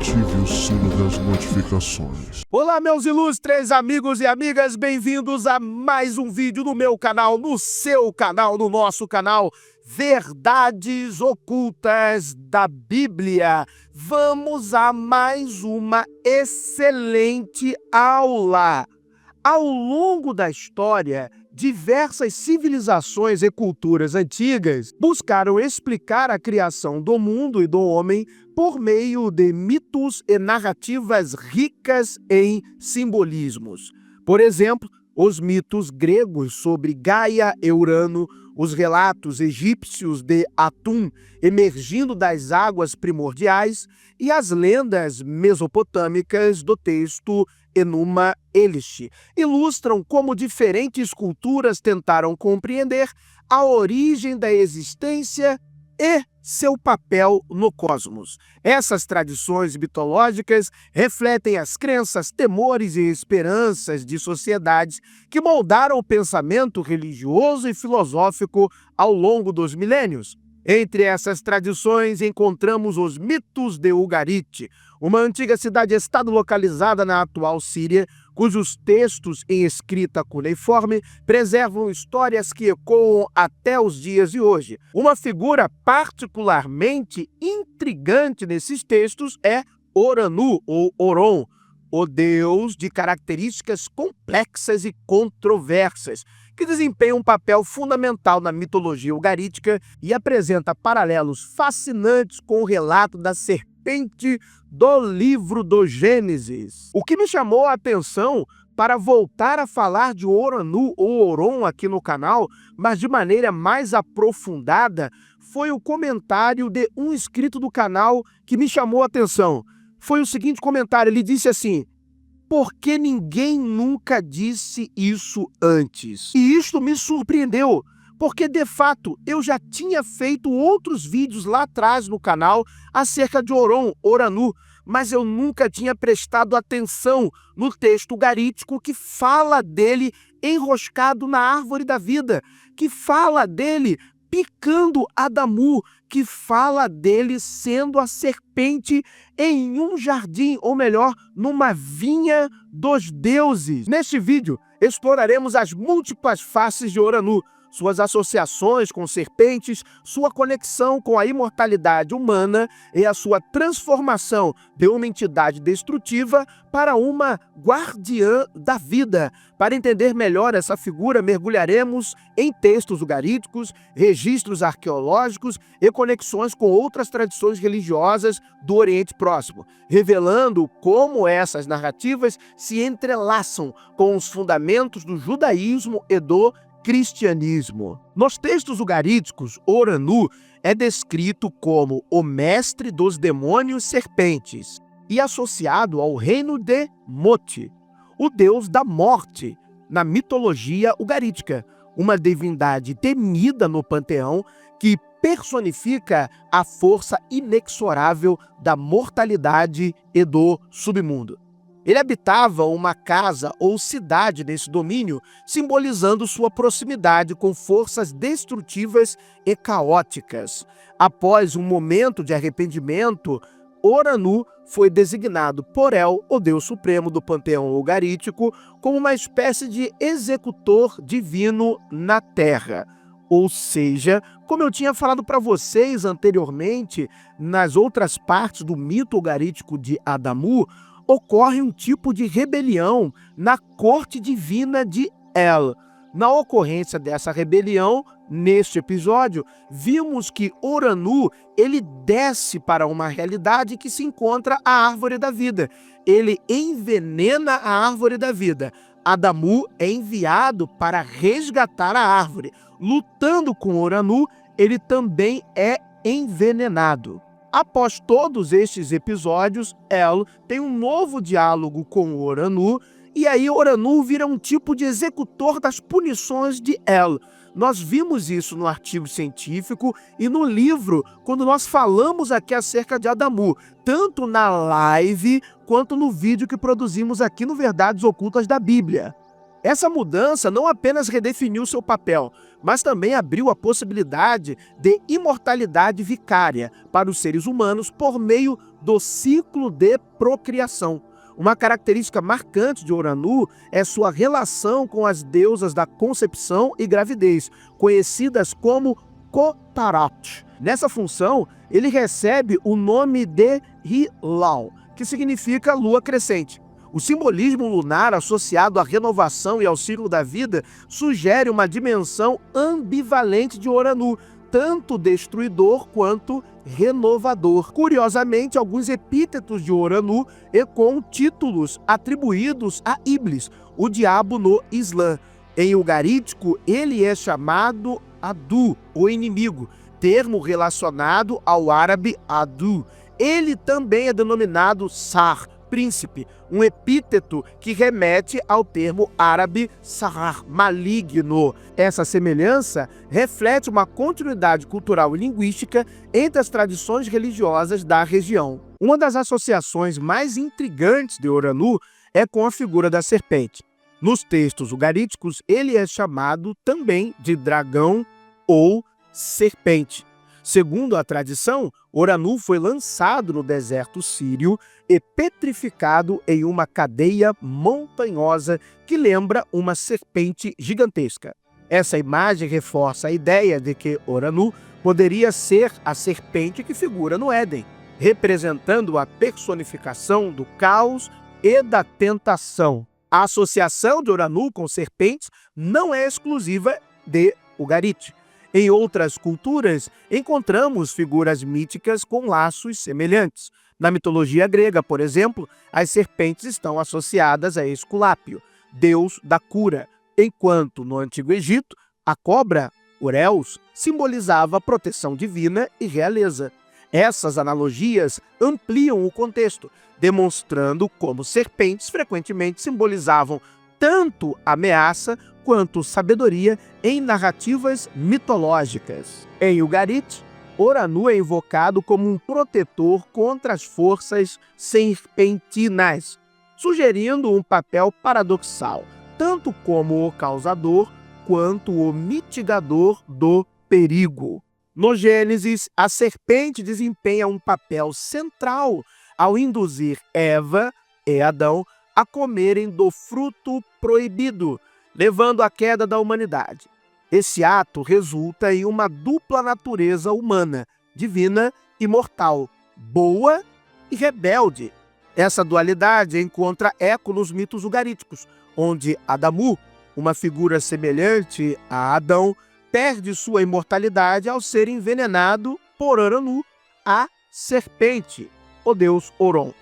ative o sino das notificações. Olá, meus ilustres amigos e amigas, bem-vindos a mais um vídeo no meu canal, no seu canal, no nosso canal, Verdades Ocultas da Bíblia. Vamos a mais uma excelente aula. Ao longo da história, diversas civilizações e culturas antigas buscaram explicar a criação do mundo e do homem por meio de mitos e narrativas ricas em simbolismos. Por exemplo, os mitos gregos sobre Gaia e Urano, os relatos egípcios de Atum emergindo das águas primordiais e as lendas mesopotâmicas do texto Enuma Elish ilustram como diferentes culturas tentaram compreender a origem da existência e seu papel no cosmos. Essas tradições mitológicas refletem as crenças, temores e esperanças de sociedades que moldaram o pensamento religioso e filosófico ao longo dos milênios. Entre essas tradições encontramos os mitos de Ugarit, uma antiga cidade-estado localizada na atual Síria, cujos textos em escrita cuneiforme preservam histórias que ecoam até os dias de hoje. Uma figura particularmente intrigante nesses textos é Oranu, ou Oron, o deus de características complexas e controversas, que desempenha um papel fundamental na mitologia ugarítica e apresenta paralelos fascinantes com o relato da serpente do livro do Gênesis. O que me chamou a atenção para voltar a falar de Oranu ou Oron aqui no canal, mas de maneira mais aprofundada, foi o comentário de um inscrito do canal que me chamou a atenção. Foi o seguinte comentário, ele disse assim: "Por que ninguém nunca disse isso antes?" E isto me surpreendeu, porque de fato eu já tinha feito outros vídeos lá atrás no canal acerca de Oron, Oranu, mas eu nunca tinha prestado atenção no texto ugarítico que fala dele enroscado na árvore da vida, que fala dele picando Adamu, que fala dele sendo a serpente em um jardim, ou melhor, numa vinha dos deuses. Neste vídeo, exploraremos as múltiplas faces de Oranu, suas associações com serpentes, sua conexão com a imortalidade humana e a sua transformação de uma entidade destrutiva para uma guardiã da vida. Para entender melhor essa figura, mergulharemos em textos ugaríticos, registros arqueológicos e conexões com outras tradições religiosas do Oriente Próximo, revelando como essas narrativas se entrelaçam com os fundamentos do judaísmo e do cristianismo. Nos textos ugaríticos, Oranu é descrito como o mestre dos demônios serpentes e associado ao reino de Moti, o deus da morte, na mitologia ugarítica, uma divindade temida no panteão que personifica a força inexorável da mortalidade e do submundo. Ele habitava uma casa ou cidade nesse domínio, simbolizando sua proximidade com forças destrutivas e caóticas. Após um momento de arrependimento, Oranu foi designado por El, o deus supremo do panteão ugarítico, como uma espécie de executor divino na Terra. Ou seja, como eu tinha falado para vocês anteriormente, nas outras partes do mito ugarítico de Adamu, ocorre um tipo de rebelião na corte divina de El. Na ocorrência dessa rebelião, neste episódio, vimos que Oranu ele desce para uma realidade que se encontra a árvore da vida. Ele envenena a árvore da vida. Adamu é enviado para resgatar a árvore. Lutando com Oranu, ele também é envenenado. Após todos estes episódios, El tem um novo diálogo com Oranu, e aí Oranu vira um tipo de executor das punições de El. Nós vimos isso no artigo científico e no livro, quando nós falamos aqui acerca de Adamu, tanto na live quanto no vídeo que produzimos aqui no Verdades Ocultas da Bíblia. Essa mudança não apenas redefiniu seu papel, mas também abriu a possibilidade de imortalidade vicária para os seres humanos por meio do ciclo de procriação. Uma característica marcante de Uranu é sua relação com as deusas da concepção e gravidez, conhecidas como Kotarat. Nessa função, ele recebe o nome de Hilal, que significa lua crescente. O simbolismo lunar associado à renovação e ao ciclo da vida sugere uma dimensão ambivalente de Uranu, tanto destruidor quanto renovador. Curiosamente, alguns epítetos de Uranu ecoam títulos atribuídos a Iblis, o diabo no Islã. Em ugarítico, ele é chamado Adu, o inimigo, termo relacionado ao árabe Adu. Ele também é denominado Sar, príncipe, um epíteto que remete ao termo árabe Sahar, maligno. Essa semelhança reflete uma continuidade cultural e linguística entre as tradições religiosas da região. Uma das associações mais intrigantes de Uranu é com a figura da serpente. Nos textos ugaríticos, ele é chamado também de dragão ou serpente. Segundo a tradição, Uranu foi lançado no deserto sírio e petrificado em uma cadeia montanhosa que lembra uma serpente gigantesca. Essa imagem reforça a ideia de que Uranu poderia ser a serpente que figura no Éden, representando a personificação do caos e da tentação. A associação de Uranu com serpentes não é exclusiva de Ugarit. Em outras culturas, encontramos figuras míticas com laços semelhantes. Na mitologia grega, por exemplo, as serpentes estão associadas a Esculápio, deus da cura, enquanto no Antigo Egito, a cobra, Ureus, simbolizava proteção divina e realeza. Essas analogias ampliam o contexto, demonstrando como serpentes frequentemente simbolizavam tanto ameaça quanto sabedoria em narrativas mitológicas. Em Ugarit, Uranu é invocado como um protetor contra as forças serpentinas, sugerindo um papel paradoxal, tanto como o causador quanto o mitigador do perigo. No Gênesis, a serpente desempenha um papel central ao induzir Eva e Adão a comerem do fruto proibido, levando à queda da humanidade. Esse ato resulta em uma dupla natureza humana, divina e mortal, boa e rebelde. Essa dualidade encontra eco nos mitos ugaríticos, onde Adamu, uma figura semelhante a Adão, perde sua imortalidade ao ser envenenado por Uranu, a serpente, o deus Oron.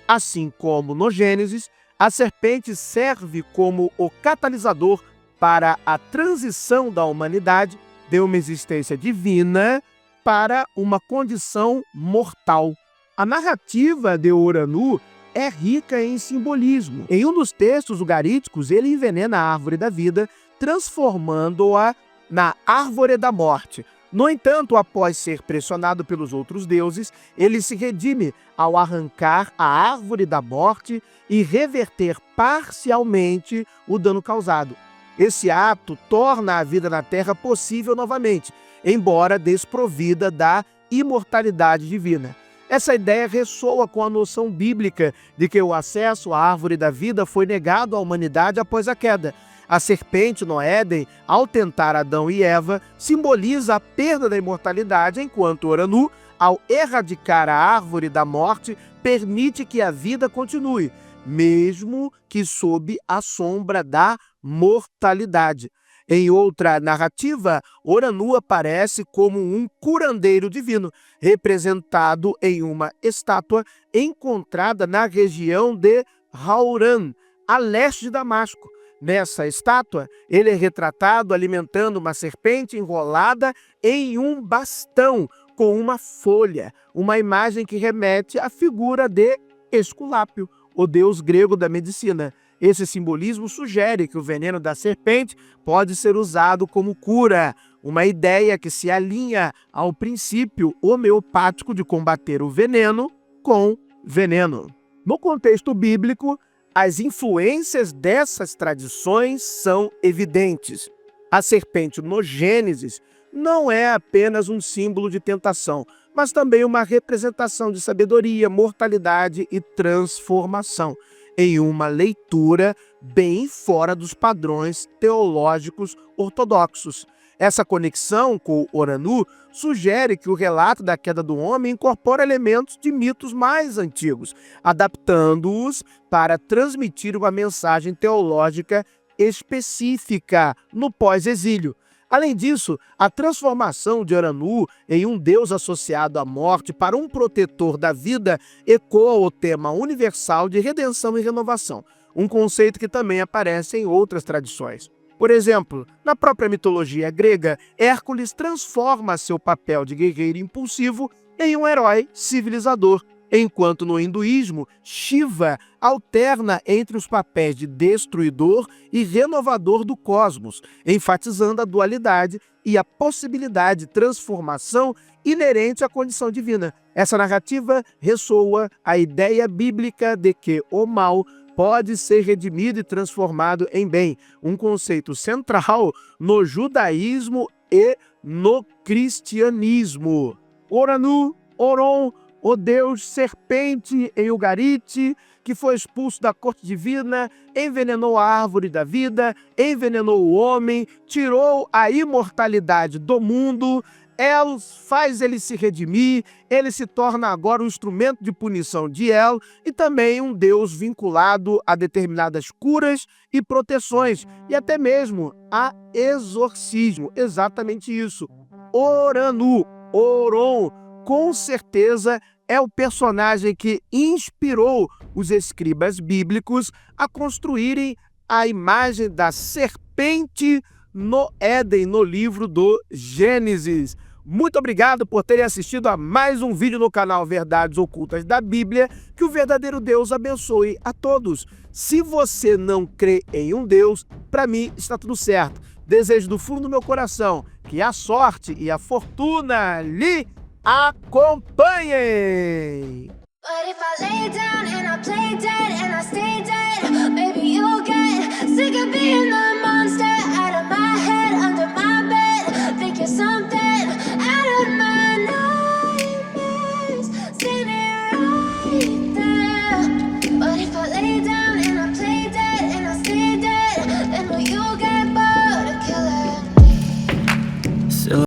Assim como no Gênesis, a serpente serve como o catalisador para a transição da humanidade de uma existência divina para uma condição mortal. A narrativa de Uranu é rica em simbolismo. Em um dos textos ugaríticos, ele envenena a árvore da vida, transformando-a na árvore da morte. No entanto, após ser pressionado pelos outros deuses, ele se redime ao arrancar a árvore da morte e reverter parcialmente o dano causado. Esse ato torna a vida na Terra possível novamente, embora desprovida da imortalidade divina. Essa ideia ressoa com a noção bíblica de que o acesso à árvore da vida foi negado à humanidade após a queda. A serpente no Éden, ao tentar Adão e Eva, simboliza a perda da imortalidade, enquanto Uranu, ao erradicar a árvore da morte, permite que a vida continue, mesmo que sob a sombra da mortalidade. Em outra narrativa, Uranu aparece como um curandeiro divino, representado em uma estátua encontrada na região de Hauran, a leste de Damasco. Nessa estátua, ele é retratado alimentando uma serpente enrolada em um bastão com uma folha, uma imagem que remete à figura de Esculápio, o deus grego da medicina. Esse simbolismo sugere que o veneno da serpente pode ser usado como cura, uma ideia que se alinha ao princípio homeopático de combater o veneno com veneno. No contexto bíblico, as influências dessas tradições são evidentes. A serpente no Gênesis não é apenas um símbolo de tentação, mas também uma representação de sabedoria, mortalidade e transformação, em uma leitura bem fora dos padrões teológicos ortodoxos. Essa conexão com o Oranu sugere que o relato da queda do homem incorpora elementos de mitos mais antigos, adaptando-os para transmitir uma mensagem teológica específica no pós-exílio. Além disso, a transformação de Oranu em um deus associado à morte para um protetor da vida ecoa o tema universal de redenção e renovação, um conceito que também aparece em outras tradições. Por exemplo, na própria mitologia grega, Hércules transforma seu papel de guerreiro impulsivo em um herói civilizador, enquanto no hinduísmo, Shiva alterna entre os papéis de destruidor e renovador do cosmos, enfatizando a dualidade e a possibilidade de transformação inerente à condição divina. Essa narrativa ressoa a ideia bíblica de que o mal pode ser redimido e transformado em bem, um conceito central no judaísmo e no cristianismo. Oranu, Oron, o deus serpente em Ugarit, que foi expulso da corte divina, envenenou a árvore da vida, envenenou o homem, tirou a imortalidade do mundo, faz ele se redimir, ele se torna agora um instrumento de punição de El e também um deus vinculado a determinadas curas e proteções, e até mesmo a exorcismo. Exatamente isso. Oranu, Oron, com certeza é o personagem que inspirou os escribas bíblicos a construírem a imagem da serpente no Éden, no livro do Gênesis. Muito obrigado por terem assistido a mais um vídeo no canal Verdades Ocultas da Bíblia. Que o verdadeiro Deus abençoe a todos. Se você não crê em um Deus, para mim está tudo certo. Desejo do fundo do meu coração que a sorte e a fortuna lhe acompanhem. But if I lay down and I play down